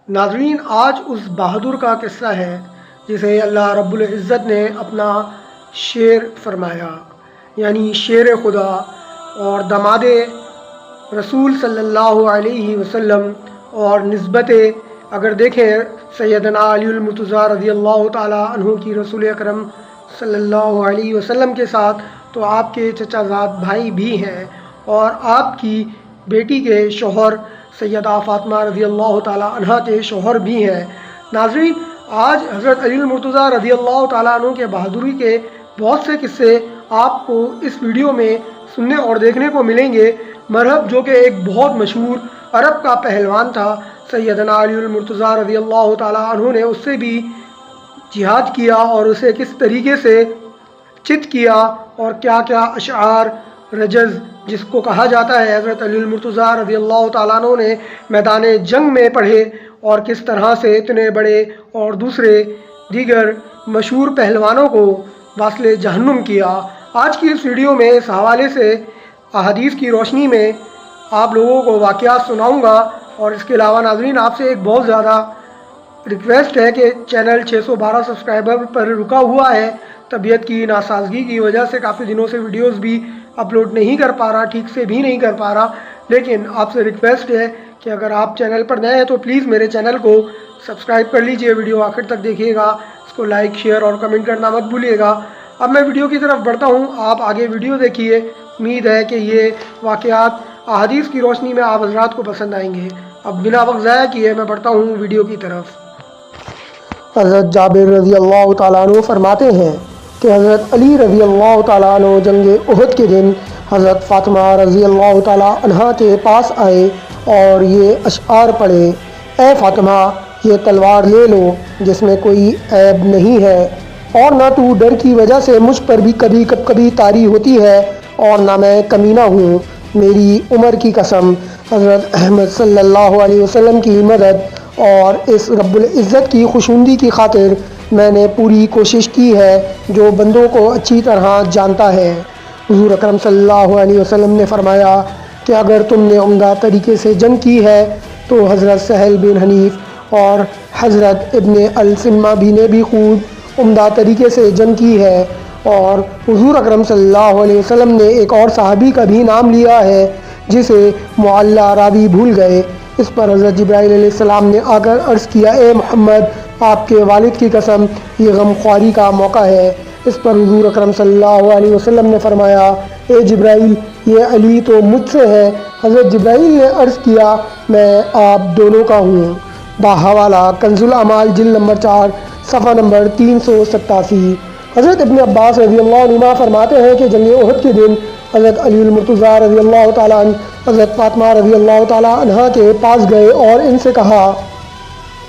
ناظرین، آج اس بہادر کا قصہ ہے جسے اللہ رب العزت نے اپنا شیر فرمایا، یعنی شیر خدا اور داماد رسول صلی اللہ علیہ وسلم، اور نسبت اگر دیکھیں سیدنا علی المرتضیٰ رضی اللہ تعالیٰ عنہ کی رسول اکرم صلی اللہ علیہ وسلم کے ساتھ، تو آپ کے چچا زاد بھائی بھی ہیں اور آپ کی بیٹی کے شوہر سیدہ فاطمہ رضی اللہ تعالیٰ عنہ کے شوہر بھی ہیں۔ ناظرین، آج حضرت علی المرتضیٰ رضی اللہ تعالیٰ عنہ کے بہادری کے بہت سے قصے آپ کو اس ویڈیو میں سننے اور دیکھنے کو ملیں گے۔ مرحب، جو کہ ایک بہت مشہور عرب کا پہلوان تھا، سیدنا علی المرتضیٰ رضی اللہ تعالیٰ عنہ نے اس سے بھی جہاد کیا اور اسے کس طریقے سے چت کیا اور کیا کیا اشعار رجز جس کو کہا جاتا ہے حضرت علی المرتضیٰ رضی اللہ تعالیٰ عنہ نے میدان جنگ میں پڑھے، اور کس طرح سے اتنے بڑے اور دوسرے دیگر مشہور پہلوانوں کو واصل جہنم کیا۔ آج کی اس ویڈیو میں اس حوالے سے احادیث کی روشنی میں آپ لوگوں کو واقعات سناؤں گا، اور اس کے علاوہ ناظرین آپ سے ایک بہت زیادہ ریکویسٹ ہے کہ چینل 612 سبسکرائبر پر رکا ہوا ہے۔ طبیعت کی ناسازگی کی وجہ سے کافی دنوں سے ویڈیوز بھی اپلوڈ نہیں کر پا رہا، ٹھیک سے بھی نہیں کر پا رہا، لیکن آپ سے ریکویسٹ ہے کہ اگر آپ چینل پر نئے ہیں تو پلیز میرے چینل کو سبسکرائب کر لیجئے، ویڈیو آخر تک دیکھیے گا، اس کو لائک شیئر اور کمنٹ کرنا مت بھولیے گا۔ اب میں ویڈیو کی طرف بڑھتا ہوں، آپ آگے ویڈیو دیکھیے۔ امید ہے کہ یہ واقعات احادیث کی روشنی میں آپ حضرات کو پسند آئیں گے۔ اب بنا وقت ضائع کیے میں بڑھتا ہوں ویڈیو کی طرف۔ حضرت جابر رضی اللہ تعالیٰ عنہ فرماتے ہیں کہ حضرت علی رضی اللہ تعالیٰ عنہ جنگ احد کے دن حضرت فاطمہ رضی اللہ تعالیٰ عنہ کے پاس آئے اور یہ اشعار پڑھے: اے فاطمہ، یہ تلوار لے لو جس میں کوئی عیب نہیں ہے، اور نہ تو ڈر کی وجہ سے مجھ پر بھی کبھی طاری ہوتی ہے، اور نہ میں کمینہ ہوں۔ میری عمر کی قسم، حضرت احمد صلی اللہ علیہ وسلم کی مدد اور اس رب العزت کی خوشنودی کی خاطر میں نے پوری کوشش کی ہے جو بندوں کو اچھی طرح جانتا ہے۔ حضور اکرم صلی اللہ علیہ وسلم نے فرمایا کہ اگر تم نے عمدہ طریقے سے جنگ کی ہے تو حضرت سہل بن حنیف اور حضرت ابن السمہ بھی نے بھی خوب عمدہ طریقے سے جنگ کی ہے۔ اور حضور اکرم صلی اللہ علیہ وسلم نے ایک اور صحابی کا بھی نام لیا ہے جسے معلّہ راوی بھول گئے۔ اس پر حضرت جبرائیل علیہ السلام نے آ کر عرض کیا: اے محمد، آپ کے والد کی قسم، یہ غم خواری کا موقع ہے۔ اس پر حضور اکرم صلی اللہ علیہ وسلم نے فرمایا: اے جبرائیل، یہ علی تو مجھ سے ہے۔ حضرت جبرائیل نے عرض کیا: میں آپ دونوں کا ہوں۔ باحوالہ کنز الاعمال جلد نمبر 4 صفحہ نمبر 387۔ حضرت ابن عباس رضی اللہ عنہما فرماتے ہیں کہ جنگ احد کے دن حضرت علی المرتضیٰ رضی اللہ تعالیٰ عنہ حضرت فاطمہ رضی اللہ تعالیٰ عنہ کے پاس گئے اور ان سے کہا: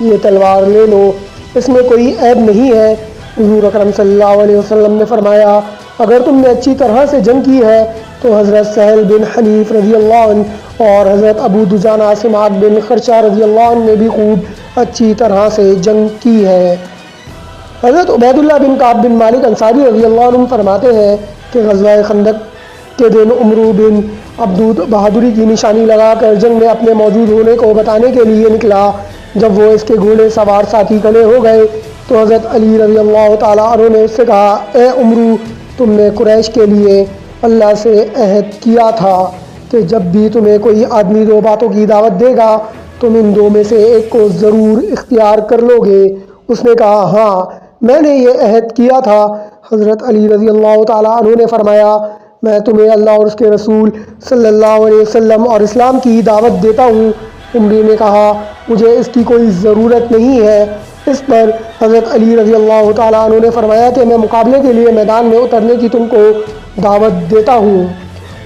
یہ تلوار لے لو، اس میں کوئی عیب نہیں ہے۔ حضور اکرم صلی اللہ علیہ وسلم نے فرمایا: اگر تم نے اچھی طرح سے جنگ کی ہے تو حضرت سہل بن حنیف رضی اللہ عنہ اور حضرت ابو دجانہ سماک بن خرشہ رضی اللہ عنہ نے بھی خوب اچھی طرح سے جنگ کی ہے۔ حضرت عبید اللہ بن کعب بن مالک انصاری رضی اللہ عنہ فرماتے ہیں کہ غزوہ خندق کے دن عمرو بن عبدود بہادری کی نشانی لگا کر جنگ میں اپنے موجود ہونے کو بتانے کے لیے نکلا۔ جب وہ اس کے گھوڑے سوار ساتھی کھڑے ہو گئے تو حضرت علی رضی اللہ تعالیٰ عنہ نے اس سے کہا: اے عمرو، تم نے قریش کے لیے اللہ سے عہد کیا تھا کہ جب بھی تمہیں کوئی آدمی دو باتوں کی دعوت دے گا تم ان دو میں سے ایک کو ضرور اختیار کر لو گے۔ اس نے کہا: ہاں، میں نے یہ عہد کیا تھا۔ حضرت علی رضی اللہ تعالیٰ عنہ نے فرمایا: میں تمہیں اللہ اور اس کے رسول صلی اللہ علیہ وسلم اور اسلام کی دعوت دیتا ہوں۔ عمرو نے کہا: مجھے اس کی کوئی ضرورت نہیں ہے۔ اس پر حضرت علی رضی اللہ تعالیٰ عنہ نے فرمایا کہ میں مقابلے کے لیے میدان میں اترنے کی تم کو دعوت دیتا ہوں۔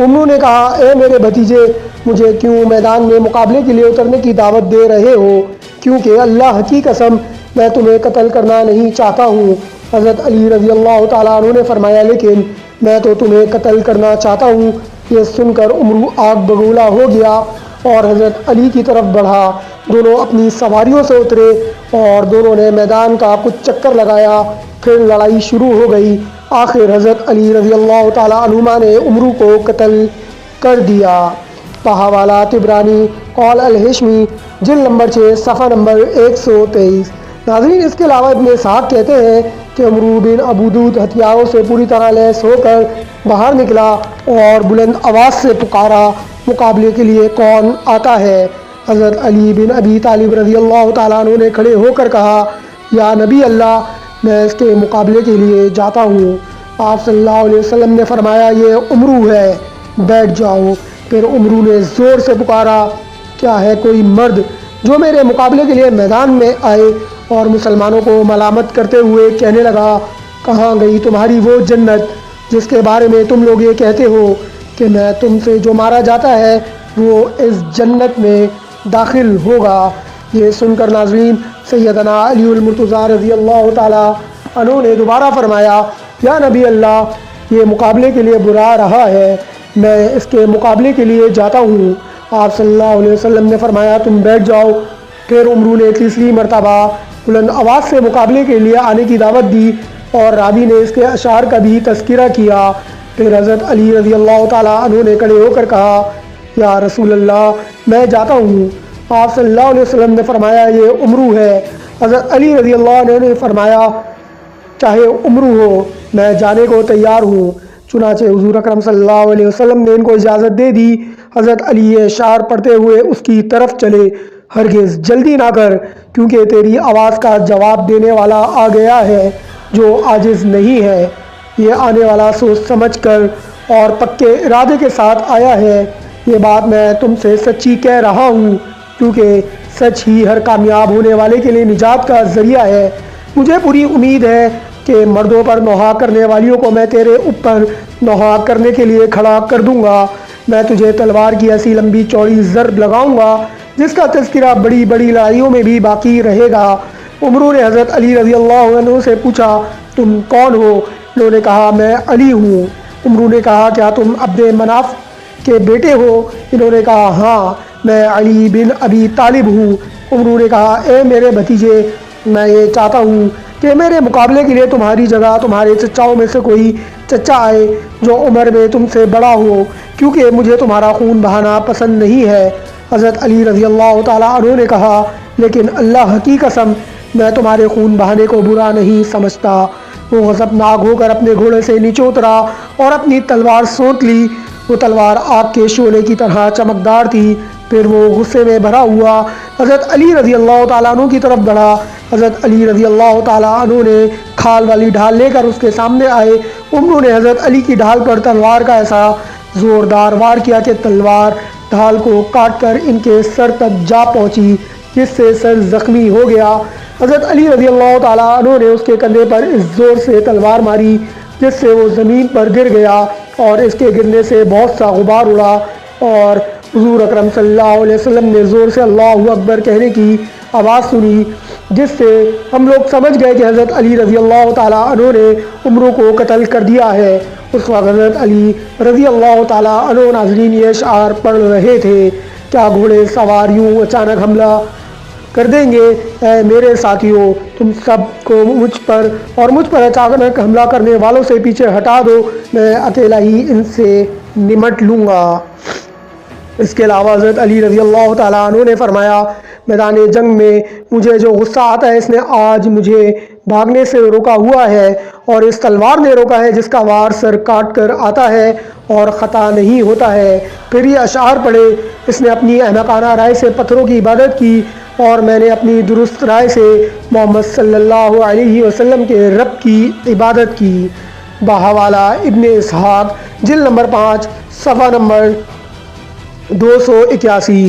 عمرو نے کہا: اے میرے بھتیجے، مجھے کیوں میدان میں مقابلے کے لیے اترنے کی دعوت دے رہے ہو؟ کیونکہ اللہ کی قسم میں تمہیں قتل کرنا نہیں چاہتا ہوں۔ حضرت علی رضی اللہ تعالیٰ عنہ نے فرمایا: لیکن میں تو تمہیں قتل کرنا چاہتا ہوں۔ یہ سن کر عمرو آگ بگولا ہو گیا اور حضرت علی کی طرف بڑھا۔ دونوں اپنی سواریوں سے اترے اور دونوں نے میدان کا کچھ چکر لگایا، پھر لڑائی شروع ہو گئی۔ آخر حضرت علی رضی اللہ تعالیٰ عنہما نے عمرو کو قتل کر دیا۔ بحوالہ طبرانی قول الہشمی جلد نمبر 6 صفحہ نمبر 123۔ ناظرین، اس کے علاوہ ابن اسحاق کہتے ہیں کہ عمرو بن ابودود ہتھیاروں سے پوری طرح لیس ہو کر باہر نکلا اور بلند آواز سے پکارا، مقابلے کے لیے کون آتا ہے؟ حضرت علی بن ابی طالب رضی اللہ تعالیٰ عنہ نے کھڑے ہو کر کہا، یا نبی اللہ، میں اس کے مقابلے کے لیے جاتا ہوں۔ آپ صلی اللہ علیہ وسلم نے فرمایا، یہ عمرو ہے، بیٹھ جاؤ۔ پھر عمرو نے زور سے پکارا، کیا ہے کوئی مرد جو میرے مقابلے کے لیے میدان میں آئے؟ اور مسلمانوں کو ملامت کرتے ہوئے کہنے لگا، کہاں گئی تمہاری وہ جنت جس کے بارے میں تم لوگ یہ کہتے ہو کہ میں تم سے جو مارا جاتا ہے وہ اس جنت میں داخل ہوگا؟ یہ سن کر ناظرین سیدنا علی المرتضیٰ رضی اللہ تعالیٰ عنہ نے دوبارہ فرمایا، یا نبی اللہ، یہ مقابلے کے لیے برا رہا ہے، میں اس کے مقابلے کے لیے جاتا ہوں۔ آپ صلی اللہ علیہ وسلم نے فرمایا، تم بیٹھ جاؤ۔ پھر عمرو نے تیسری مرتبہ بلند آواز سے مقابلے کے لیے آنے کی دعوت دی اور راوی نے اس کے اشعار کا بھی تذکرہ کیا۔ پھر حضرت علی رضی اللہ تعالیٰ عنہ نے کھڑے ہو کر کہا، یا رسول اللہ، میں جاتا ہوں۔ آپ صلی اللہ علیہ وسلم نے فرمایا، یہ عمرو ہے۔ حضرت علی رضی اللہ عنہ نے فرمایا، چاہے عمرو ہو، میں جانے کو تیار ہوں۔ چنانچہ حضور اکرم صلی اللہ علیہ وسلم نے ان کو اجازت دے دی۔ حضرت علی یہ اشعار پڑھتے ہوئے اس کی طرف چلے، ہرگز جلدی نہ کر، کیونکہ تیری آواز کا جواب دینے والا آ گیا ہے جو عاجز نہیں ہے۔ یہ آنے والا سوچ سمجھ کر اور پکے ارادے کے ساتھ آیا ہے۔ یہ بات میں تم سے سچی کہہ رہا ہوں، کیونکہ سچ ہی ہر کامیاب ہونے والے کے لیے نجات کا ذریعہ ہے۔ مجھے پوری امید ہے کہ مردوں پر نوحہ کرنے والیوں کو میں تیرے اوپر نوحہ کرنے کے لیے کھڑا کر دوں گا۔ میں تجھے تلوار کی ایسی لمبی چوڑی ضرب لگاؤں گا جس کا تذکرہ بڑی بڑی لڑائیوں میں بھی باقی رہے گا۔ عمرو نے حضرت علی رضی اللہ عنہ سے پوچھا، تم کون ہو؟ انہوں نے کہا، میں علی ہوں۔ عمرو نے کہا، کیا تم عبد مناف کے بیٹے ہو؟ انہوں نے کہا، ہاں، میں علی بن ابی طالب ہوں۔ عمرو نے کہا، اے میرے بھتیجے، میں یہ چاہتا ہوں کہ میرے مقابلے کے لیے تمہاری جگہ تمہارے چچاؤں میں سے کوئی چچا آئے جو عمر میں تم سے بڑا ہو، کیونکہ مجھے تمہارا خون بہانا پسند نہیں ہے۔ حضرت علی رضی اللہ تعالیٰ عنہ نے کہا، لیکن اللہ کی قسم، میں تمہارے خون بہانے کو برا نہیں سمجھتا۔ وہ غضبناک ہو کر اپنے گھوڑے سے نیچے اترا اور اپنی تلوار سونت لی۔ وہ تلوار آگ کے شعلے کی طرح چمکدار تھی۔ پھر وہ غصے میں بھرا ہوا حضرت علی رضی اللہ تعالیٰ عنہ کی طرف بڑھا۔ حضرت علی رضی اللہ تعالیٰ عنہ نے کھال والی ڈھال لے کر اس کے سامنے آئے۔ عمرو نے حضرت علی کی ڈھال پر تلوار کا ایسا زوردار وار کیا کہ تلوار ڈھال کو کاٹ کر ان کے سر تک جا پہنچی، جس سے سر زخمی ہو گیا۔ حضرت علی رضی اللہ تعالیٰ عنہ نے اس کے کندھے پر اس زور سے تلوار ماری جس سے وہ زمین پر گر گیا، اور اس کے گرنے سے بہت سا غبار اڑا، اور حضور اکرم صلی اللہ علیہ وسلم نے زور سے اللہ اکبر کہنے کی آواز سنی، جس سے ہم لوگ سمجھ گئے کہ حضرت علی رضی اللہ تعالیٰ عنہ نے عمرو کو قتل کر دیا ہے۔ اس وقت حضرت علی رضی اللہ تعالیٰ عنہ ناظرین یہ اشعار پڑھ رہے تھے، کیا گھوڑے سوار یوں اچانک حملہ کر دیں گے؟ اے میرے ساتھیوں، تم سب کو مجھ پر اور مجھ پر اچانک حملہ کرنے والوں سے پیچھے ہٹا دو، میں اکیلا ہی ان سے نمٹ لوں گا۔ اس کے علاوہ حضرت علی رضی اللہ تعالیٰ عنہ نے فرمایا، میدان جنگ میں مجھے جو غصہ آتا ہے، اس نے آج مجھے بھاگنے سے روکا ہوا ہے، اور اس تلوار نے روکا ہے جس کا وار سر کاٹ کر آتا ہے اور خطا نہیں ہوتا ہے۔ پھر یہ اشعار پڑھے، اس نے اپنی احمقانہ رائے سے پتھروں کی عبادت کی، اور میں نے اپنی درست رائے سے محمد صلی اللہ علیہ وسلم کے رب کی عبادت کی۔ بحوالہ ابن اسحاق جلد نمبر 5 صفحہ نمبر 281۔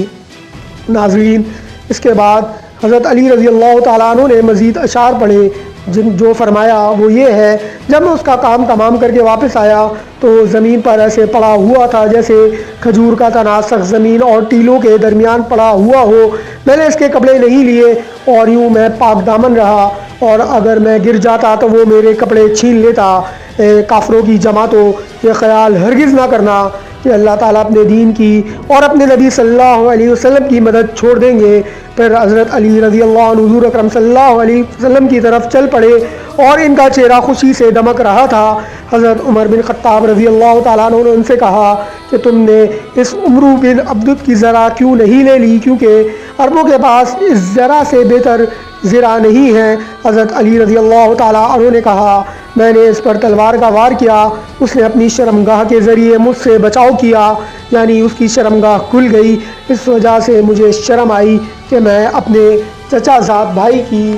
ناظرین، اس کے بعد حضرت علی رضی اللہ تعالیٰ عنہ نے مزید اشعار پڑھے، جو فرمایا وہ یہ ہے، جب میں اس کا کام تمام کر کے واپس آیا تو زمین پر ایسے پڑا ہوا تھا جیسے کھجور کا تنا سخت زمین اور ٹیلوں کے درمیان پڑا ہوا ہو۔ میں نے اس کے کپڑے نہیں لیے اور یوں میں پاک دامن رہا، اور اگر میں گر جاتا تو وہ میرے کپڑے چھین لیتا۔ اے کافروں کی جماعتوں، یہ خیال ہرگز نہ کرنا کہ اللہ تعالیٰ اپنے دین کی اور اپنے نبی صلی اللہ علیہ وسلم کی مدد چھوڑ دیں گے۔ پھر حضرت علی رضی اللہ عنہ حضور اکرم صلی اللہ علیہ وسلم کی طرف چل پڑے اور ان کا چہرہ خوشی سے دمک رہا تھا۔ حضرت عمر بن خطاب رضی اللہ تعالیٰ عنہ نے ان سے کہا کہ تم نے اس عمرو بن عبدت کی زرع کیوں نہیں لے لی، کیونکہ عربوں کے پاس اس زرع سے بہتر زرع نہیں ہے۔ حضرت علی رضی اللہ تعالیٰ عنہ نے کہا میں نے اس پر تلوار کا وار کیا، اس نے اپنی شرمگاہ کے ذریعے مجھ سے بچاؤ کیا، یعنی اس کی شرمگاہ کھل گئی، اس وجہ سے مجھے شرم آئی کہ میں اپنے چچا زاد بھائی کی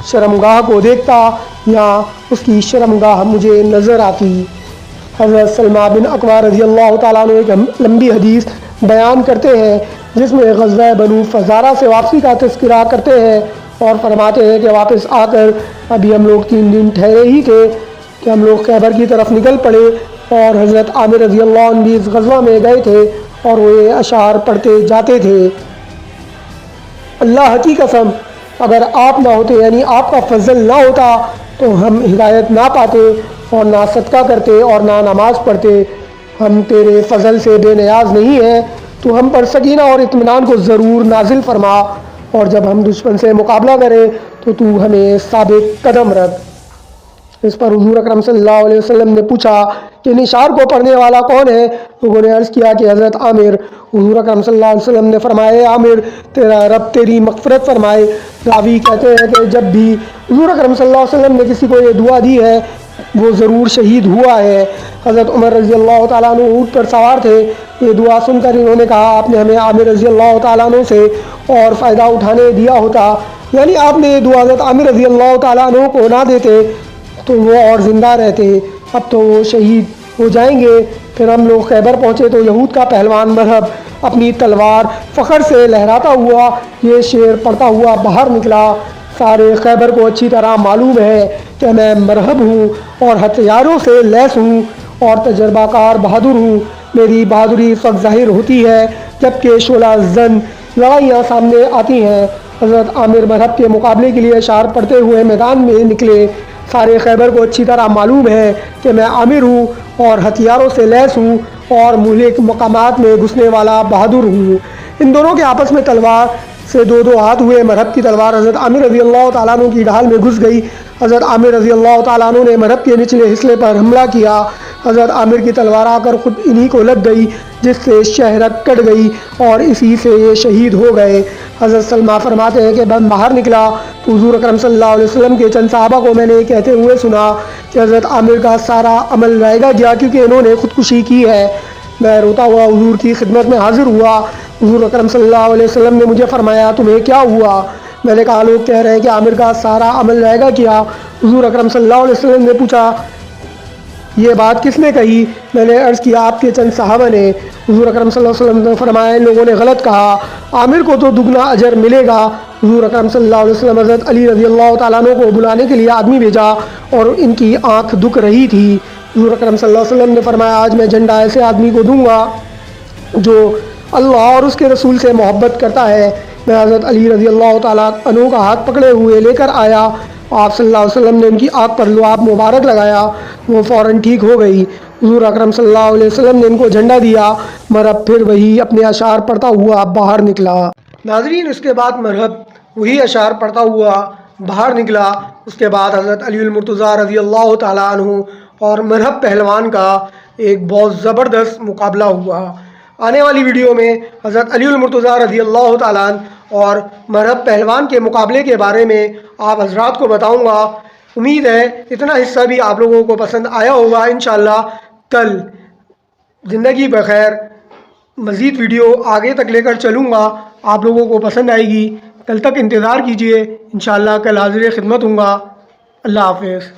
شرمگاہ کو دیکھتا یا اس کی شرمگاہ مجھے نظر آتی۔ حضرت سلمہ بن اکوع رضی اللہ تعالیٰ عنہ ایک لمبی حدیث بیان کرتے ہیں جس میں غزوہ بنو فزارہ سے واپسی کا تذکرہ کرتے ہیں اور فرماتے ہیں کہ واپس آ کر ابھی ہم لوگ 3 دن ٹھہرے ہی تھے کہ ہم لوگ خیبر کی طرف نکل پڑے، اور حضرت عامر رضی اللہ عنہ بھی اس غزوہ میں گئے تھے اور وہ یہ اشعار پڑھتے جاتے تھے: اللہ کی قسم اگر آپ نہ ہوتے، یعنی آپ کا فضل نہ ہوتا تو ہم ہدایت نہ پاتے اور نہ صدقہ کرتے اور نہ نماز پڑھتے۔ ہم تیرے فضل سے بے نیاز نہیں ہیں، تو ہم پر سکینہ اور اطمینان کو ضرور نازل فرما، اور جب ہم دشمن سے مقابلہ کریں تو تو ہمیں ثابت قدم رکھ۔ اس پر حضور اکرم صلی اللہ علیہ وسلم نے پوچھا کہ ان اشعار کو پڑھنے والا کون ہے؟ لوگوں نے عرض کیا کہ حضرت عامر۔ حضور اکرم صلی اللہ علیہ وسلم نے فرمایا اے عامر تیرا رب تیری مغفرت فرمائے۔ راوی کہتے ہیں کہ جب بھی حضور اکرم صلی اللہ علیہ وسلم نے کسی کو یہ دعا دی ہے وہ ضرور شہید ہوا ہے۔ حضرت عمر رضی اللہ تعالیٰ عنہ اونٹ پر سوار تھے، یہ دعا سن کر انہوں نے کہا آپ نے ہمیں عامر رضی اللہ تعالیٰ عنہ سے اور فائدہ اٹھانے دیا ہوتا، یعنی آپ نے یہ دعا حضرت عامر رضی اللہ تعالیٰ عنہ کو نہ دیتے تو وہ اور زندہ رہتے، اب تو وہ شہید ہو جائیں گے۔ پھر ہم لوگ خیبر پہنچے تو یہود کا پہلوان مرہب اپنی تلوار فخر سے لہراتا ہوا یہ شعر پڑھتا ہوا باہر نکلا: سارے خیبر کو اچھی طرح معلوم ہے کہ میں مرہب ہوں اور ہتھیاروں سے لیس ہوں اور تجربہ کار بہادر ہوں۔ میری بہادری اس وقت ظاہر ہوتی ہے جبکہ شعلہ زن لڑائیاں سامنے آتی ہیں۔ حضرت عامر مرہب کے مقابلے کے لیے اشعار پڑھتے ہوئے میدان میں نکلے: سارے خیبر کو اچھی طرح معلوم ہے کہ میں عامر ہوں اور ہتھیاروں سے لیس ہوں اور مہلک مقامات میں گھسنے والا بہادر ہوں۔ ان دونوں کے آپس میں تلوار سے 2 ہاتھ ہوئے۔ مرہب کی تلوار حضرت عامر رضی اللہ تعالیٰ عنہ کی ڈھال میں گھس گئی۔ حضرت عامر رضی اللہ تعالیٰ عنہ نے مرہب کے نچلے حصے پر حملہ کیا۔ حضرت عامر کی تلوار آ کر خود انہی کو لگ گئی جس سے شہرت کٹ گئی اور اسی سے یہ شہید ہو گئے۔ حضرت سلمہ فرماتے ہیں کہ میں باہر نکلا تو حضور اکرم صلی اللہ علیہ وسلم کے چند صحابہ کو میں نے کہتے ہوئے سنا کہ حضرت عامر کا سارا عمل رائے گا گیا کیونکہ انہوں نے خودکشی کی ہے۔ میں روتا ہوا حضور کی خدمت میں حاضر ہوا۔ حضور اکرم صلی اللہ علیہ وسلم نے مجھے فرمایا تمہیں کیا ہوا؟ میں نے کہا لوگ کہہ رہے ہیں کہ عامر کا سارا عمل رائے گا کیا۔ حضور اکرم صلی اللہ علیہ وسلم نے پوچھا یہ بات کس نے کہی؟ میں نے عرض کیا آپ کے چند صحابہ نے۔ حضور اکرم صلی اللہ علیہ وسلم نے فرمایا ان لوگوں نے غلط کہا، عامر کو تو دگنا اجر ملے گا۔ حضور اکرم صلی اللہ علیہ وسلم حضرت علی رضی اللہ تعالیٰ عنہ کو بلانے کے لیے آدمی بھیجا اور ان کی آنکھ دکھ رہی تھی۔ حضور اکرم صلی اللہ علیہ وسلم نے فرمایا آج میں جھنڈا ایسے آدمی کو دوں گا جو اللہ اور اس کے رسول سے محبت کرتا ہے۔ میں حضرت علی رضی اللہ تعالیٰ عنہ کا ہاتھ پکڑے ہوئے لے کر آیا۔ آپ صلی اللہ علیہ وسلم نے ان کی آنکھ پر لعاب مبارک لگایا، وہ فوراً ٹھیک ہو گئی۔ حضور اکرم صلی اللہ علیہ وسلم نے ان کو جھنڈا دیا۔ مرہب پھر وہی اپنے اشعار پڑھتا ہوا باہر نکلا۔ ناظرین اس کے بعد مرہب وہی اشعار پڑھتا ہوا باہر نکلا۔ اس کے بعد حضرت علی المرتضیٰ رضی اللہ تعالیٰ عنہ اور مرہب پہلوان کا ایک بہت زبردست مقابلہ ہوا۔ آنے والی ویڈیو میں حضرت علی المرتضیٰ رضی اللہ تعالیٰ عنہ اور مرہب پہلوان کے مقابلے کے بارے میں آپ حضرات کو بتاؤں گا۔ امید ہے اتنا حصہ بھی آپ لوگوں کو پسند آیا ہوگا۔ انشاءاللہ کل زندگی بخیر مزید ویڈیو آگے تک لے کر چلوں گا، آپ لوگوں کو پسند آئے گی۔ کل تک انتظار کیجیے، انشاءاللہ کل حاضر خدمت ہوں گا۔ اللہ حافظ۔